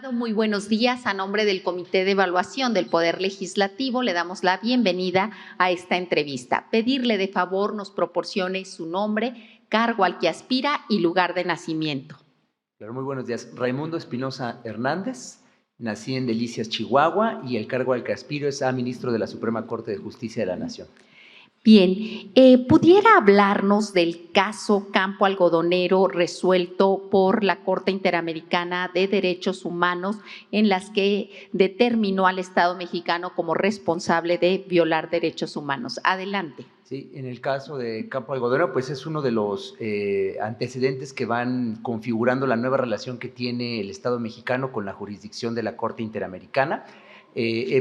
Abogado, muy buenos días. A nombre del Comité de Evaluación del Poder Legislativo, le damos la bienvenida a esta entrevista. Pedirle de favor nos proporcione su nombre, cargo al que aspira y lugar de nacimiento. Claro, muy buenos días. Raimundo Espinosa Hernández, nací en Delicias, Chihuahua, y el cargo al que aspiro es a ministro de la Suprema Corte de Justicia de la Nación. Bien, ¿pudiera hablarnos del caso Campo Algodonero resuelto por la Corte Interamericana de Derechos Humanos en las que determinó al Estado mexicano como responsable de violar derechos humanos? Adelante. Sí, en el caso de Campo Algodonero, pues es uno de los antecedentes que van configurando la nueva relación que tiene el Estado mexicano con la jurisdicción de la Corte Interamericana.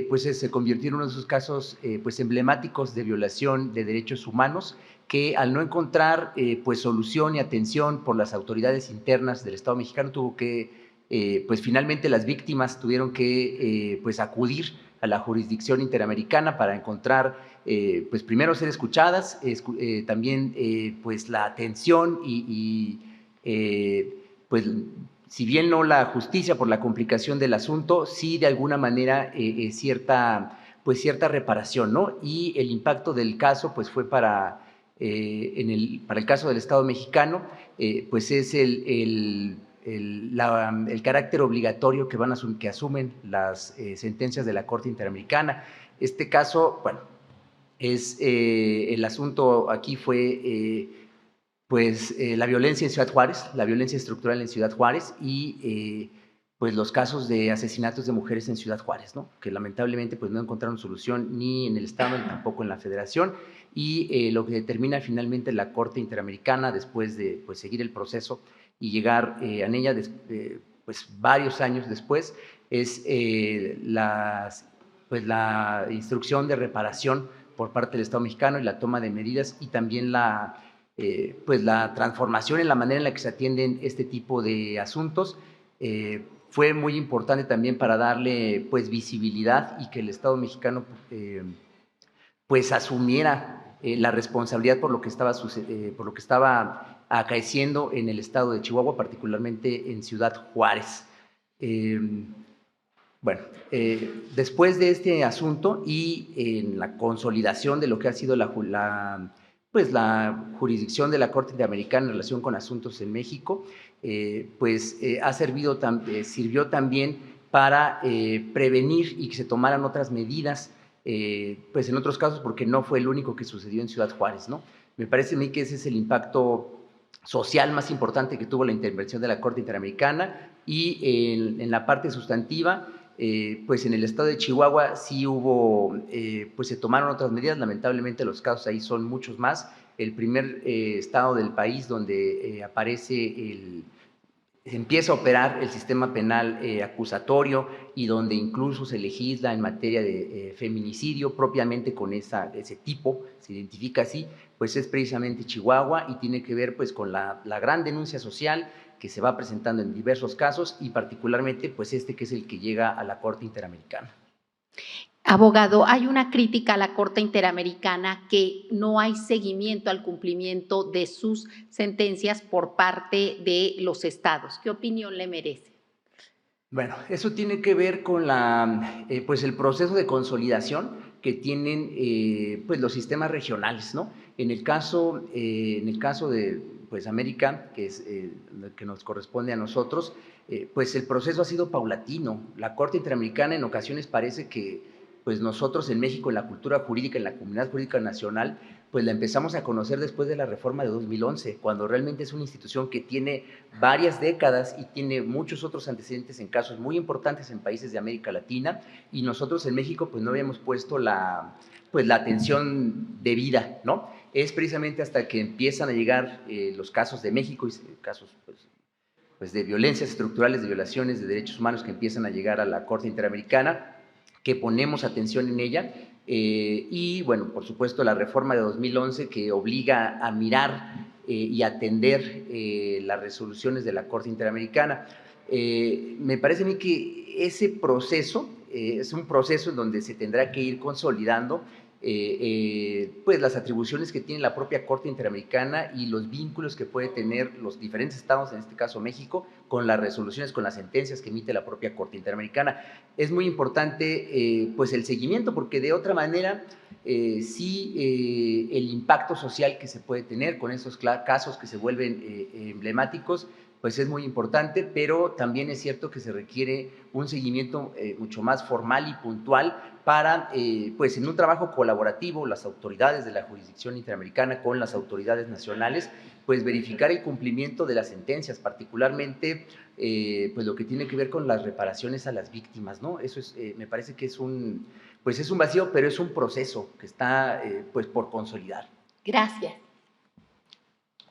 Pues se convirtió en uno de esos casos pues emblemáticos de violación de derechos humanos que al no encontrar pues solución y atención por las autoridades internas del Estado mexicano tuvo que, pues finalmente las víctimas tuvieron que pues acudir a la jurisdicción interamericana para encontrar pues primero ser escuchadas, también pues la atención pues si bien no la justicia por la complicación del asunto, sí de alguna manera cierta reparación, ¿no? Y el impacto del caso pues fue para el caso del Estado mexicano, pues es el carácter obligatorio que asumen las sentencias de la Corte Interamericana. Este caso, bueno, el asunto aquí fue la violencia en Ciudad Juárez, la violencia estructural en Ciudad Juárez y pues los casos de asesinatos de mujeres en Ciudad Juárez, ¿no? Que lamentablemente pues no encontraron solución ni en el Estado ni tampoco en la Federación, y lo que determina finalmente la Corte Interamericana después de pues seguir el proceso y llegar a ella pues varios años después es la instrucción de reparación por parte del Estado mexicano y la toma de medidas y también pues la transformación en la manera en la que se atienden este tipo de asuntos. Fue muy importante también para darle pues visibilidad y que el Estado mexicano pues asumiera la responsabilidad por lo que estaba acaeciendo en el estado de Chihuahua, particularmente en Ciudad Juárez. Bueno, después de este asunto y en la consolidación de lo que ha sido la jurisdicción de la Corte Interamericana en relación con asuntos en México, sirvió también para prevenir y que se tomaran otras medidas, pues en otros casos, porque no fue el único que sucedió en Ciudad Juárez, ¿no? Me parece a mí que ese es el impacto social más importante que tuvo la intervención de la Corte Interamericana. Y en la parte sustantiva, pues en el estado de Chihuahua sí hubo, pues se tomaron otras medidas. Lamentablemente los casos ahí son muchos más. El primer estado del país donde empieza a operar el sistema penal acusatorio y donde incluso se legisla en materia de feminicidio propiamente con ese tipo, se identifica así, pues es precisamente Chihuahua y tiene que ver pues con la gran denuncia social que se va presentando en diversos casos y particularmente pues que es el que llega a la Corte Interamericana. Abogado, hay una crítica a la Corte Interamericana que no hay seguimiento al cumplimiento de sus sentencias por parte de los estados. ¿Qué opinión le merece? Bueno, eso tiene que ver con pues el proceso de consolidación que tienen pues los sistemas regionales, ¿no? En el caso de pues América, que es que nos corresponde a nosotros, pues el proceso ha sido paulatino. La Corte Interamericana en ocasiones parece que pues nosotros en México, en la cultura jurídica, en la comunidad jurídica nacional, pues la empezamos a conocer después de la reforma de 2011, cuando realmente es una institución que tiene varias décadas y tiene muchos otros antecedentes en casos muy importantes en países de América Latina, y nosotros en México pues no habíamos puesto la atención debida, ¿no? Es precisamente hasta que empiezan a llegar los casos de México y casos pues de violencias estructurales, de violaciones de derechos humanos que empiezan a llegar a la Corte Interamericana, que ponemos atención en ella, y bueno, por supuesto la reforma de 2011 que obliga a mirar y atender las resoluciones de la Corte Interamericana. Me parece a mí que ese proceso es un proceso en donde se tendrá que ir consolidando pues las atribuciones que tiene la propia Corte Interamericana y los vínculos que puede tener los diferentes estados, en este caso México, con las resoluciones, con las sentencias que emite la propia Corte Interamericana. Es muy importante pues el seguimiento, porque de otra manera sí el impacto social que se puede tener con esos casos que se vuelven emblemáticos, pues es muy importante, pero también es cierto que se requiere un seguimiento mucho más formal y puntual para, pues en un trabajo colaborativo, las autoridades de la jurisdicción interamericana con las autoridades nacionales, pues verificar el cumplimiento de las sentencias, particularmente pues lo que tiene que ver con las reparaciones a las víctimas, ¿no? Eso es, me parece que es un vacío, pero es un proceso que está pues por consolidar. Gracias.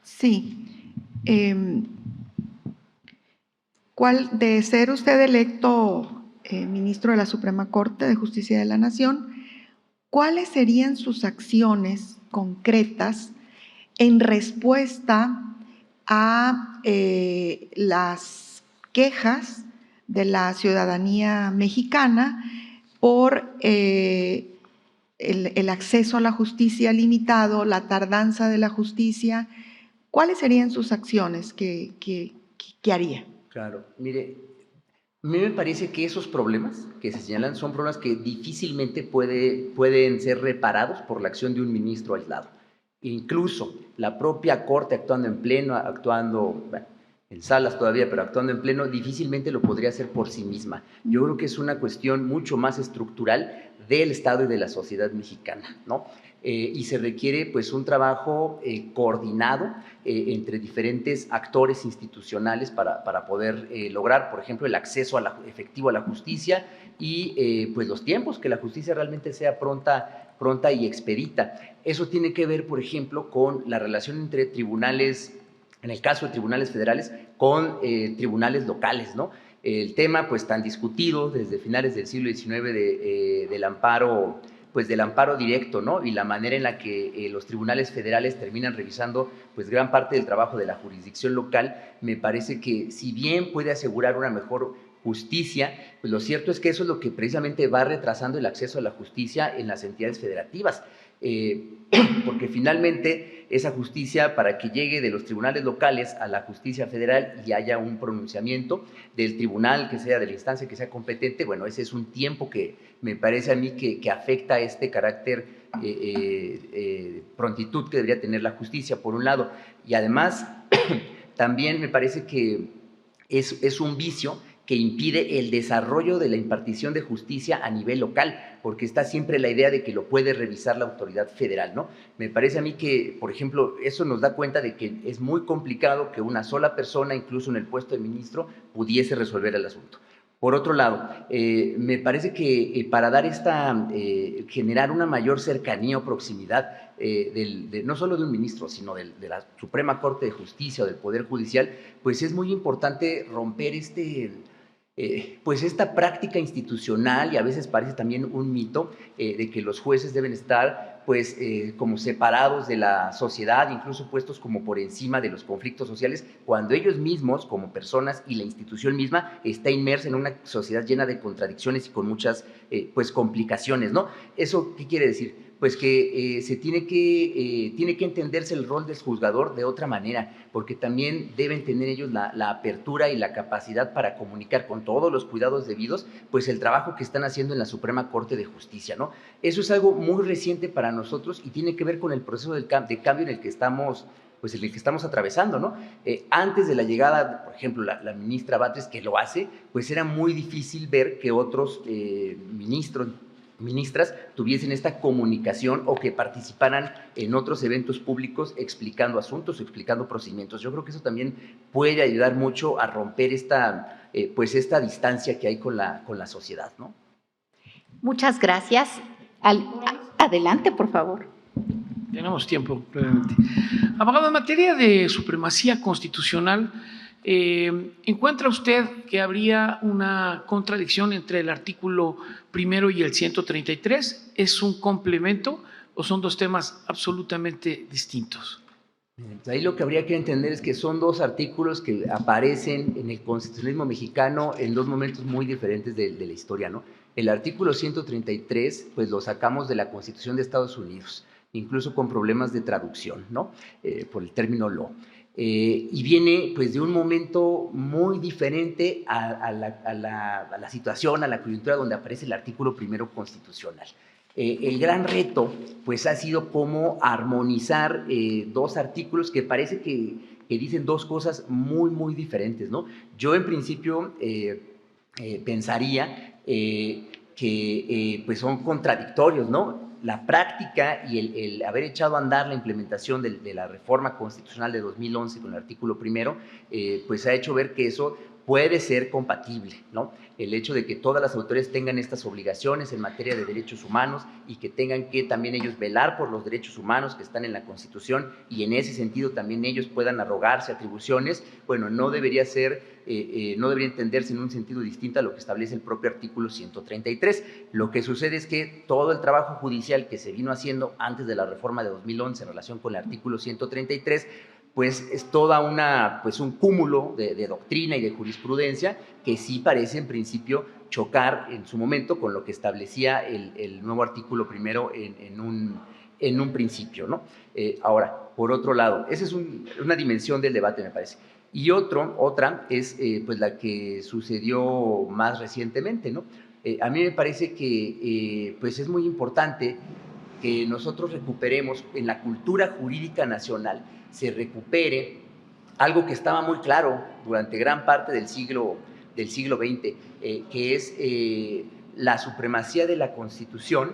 Sí. ¿Cuál, de ser usted electo ministro de la Suprema Corte de Justicia de la Nación, cuáles serían sus acciones concretas en respuesta a las quejas de la ciudadanía mexicana por el acceso a la justicia limitado, la tardanza de la justicia? ¿Cuáles serían sus acciones que haría? Claro, mire, a mí me parece que esos problemas que se señalan son problemas que difícilmente pueden ser reparados por la acción de un ministro aislado. Incluso la propia Corte actuando en pleno, bueno, en salas todavía, pero actuando en pleno, difícilmente lo podría hacer por sí misma. Yo creo que es una cuestión mucho más estructural del Estado y de la sociedad mexicana, ¿no? Y se requiere pues un trabajo coordinado entre diferentes actores institucionales para poder lograr, por ejemplo, el acceso efectivo a la justicia y pues los tiempos, que la justicia realmente sea pronta y expedita. Eso tiene que ver, por ejemplo, con la relación entre tribunales, en el caso de tribunales federales, con tribunales locales, ¿no? El tema pues tan discutido desde finales del siglo XIX del amparo, pues del amparo directo, ¿no? Y la manera en la que los tribunales federales terminan revisando pues gran parte del trabajo de la jurisdicción local, me parece que si bien puede asegurar una mejor justicia, pues lo cierto es que eso es lo que precisamente va retrasando el acceso a la justicia en las entidades federativas. Porque finalmente esa justicia, para que llegue de los tribunales locales a la justicia federal y haya un pronunciamiento del tribunal que sea, de la instancia que sea competente, bueno, ese es un tiempo que me parece a mí que afecta este carácter prontitud que debería tener la justicia, por un lado, y además también me parece que es un vicio que impide el desarrollo de la impartición de justicia a nivel local, porque está siempre la idea de que lo puede revisar la autoridad federal, ¿no? Me parece a mí que, por ejemplo, eso nos da cuenta de que es muy complicado que una sola persona, incluso en el puesto de ministro, pudiese resolver el asunto. Por otro lado, me parece que para dar generar una mayor cercanía o proximidad no solo de un ministro, sino de la Suprema Corte de Justicia o del Poder Judicial, pues es muy importante romper pues esta práctica institucional, y a veces parece también un mito, de que los jueces deben estar pues como separados de la sociedad, incluso puestos como por encima de los conflictos sociales, cuando ellos mismos como personas y la institución misma está inmersa en una sociedad llena de contradicciones y con muchas pues complicaciones, ¿no? ¿Eso qué quiere decir? Pues que tiene que entenderse el rol del juzgador de otra manera, porque también deben tener ellos la apertura y la capacidad para comunicar con todos los cuidados debidos, pues el trabajo que están haciendo en la Suprema Corte de Justicia, ¿no? Eso es algo muy reciente para nosotros y tiene que ver con el proceso de cambio en el que estamos, pues en el que estamos atravesando, ¿no? Antes de la llegada, por ejemplo, la ministra Batres, que lo hace, pues era muy difícil ver que otros ministras tuviesen esta comunicación o que participaran en otros eventos públicos explicando asuntos o explicando procedimientos. Yo creo que eso también puede ayudar mucho a romper esta distancia que hay con la sociedad, ¿no? Muchas gracias. Adelante, por favor. Tenemos tiempo, brevemente. Abogado, en materia de supremacía constitucional, ¿encuentra usted que habría una contradicción entre el artículo 1 y el 133? ¿Es un complemento o son dos temas absolutamente distintos? Ahí lo que habría que entender es que son dos artículos que aparecen en el constitucionalismo mexicano en dos momentos muy diferentes de la historia, ¿no? El artículo 133, pues lo sacamos de la Constitución de Estados Unidos, incluso con problemas de traducción, ¿no? Por el término law. Y viene pues de un momento muy diferente a la situación, a la coyuntura donde aparece el artículo primero constitucional. El gran reto pues ha sido cómo armonizar dos artículos que parece que dicen dos cosas muy diferentes, ¿no? Yo en principio pensaría que pues son contradictorios, ¿no? La práctica y el haber echado a andar la implementación de la reforma constitucional de 2011 con el artículo primero, pues ha hecho ver que eso puede ser compatible, ¿no? El hecho de que todas las autoridades tengan estas obligaciones en materia de derechos humanos y que tengan que también ellos velar por los derechos humanos que están en la Constitución y en ese sentido también ellos puedan arrogarse atribuciones, bueno, no debería ser, no debería entenderse en un sentido distinto a lo que establece el propio artículo 133. Lo que sucede es que todo el trabajo judicial que se vino haciendo antes de la reforma de 2011 en relación con el artículo 133, pues es toda pues un cúmulo de doctrina y de jurisprudencia que sí parece en principio chocar en su momento con lo que establecía el nuevo artículo primero en un principio, ¿no? Ahora, por otro lado, esa es una dimensión del debate, me parece. Y otra es pues la que sucedió más recientemente, ¿no? A mí me parece que pues es muy importante que nosotros recuperemos en la cultura jurídica nacional, se recupere algo que estaba muy claro durante gran parte del siglo XX, que es la supremacía de la Constitución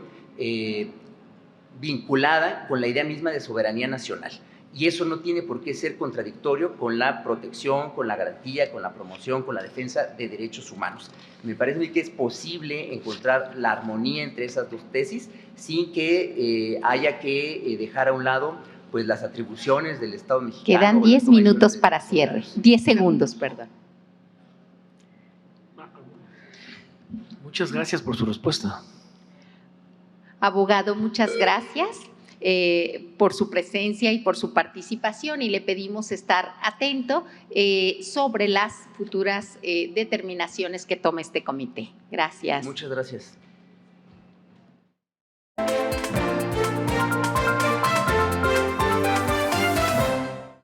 vinculada con la idea misma de soberanía nacional. Y eso no tiene por qué ser contradictorio con la protección, con la garantía, con la promoción, con la defensa de derechos humanos. Me parece que es posible encontrar la armonía entre esas dos tesis sin que haya que dejar a un lado pues, las atribuciones del Estado mexicano. Quedan 10 minutos para cierre, 10 segundos, perdón. Muchas gracias por su respuesta. Abogado, muchas gracias por su presencia y por su participación y le pedimos estar atento sobre las futuras determinaciones que tome este comité. Gracias. Muchas gracias.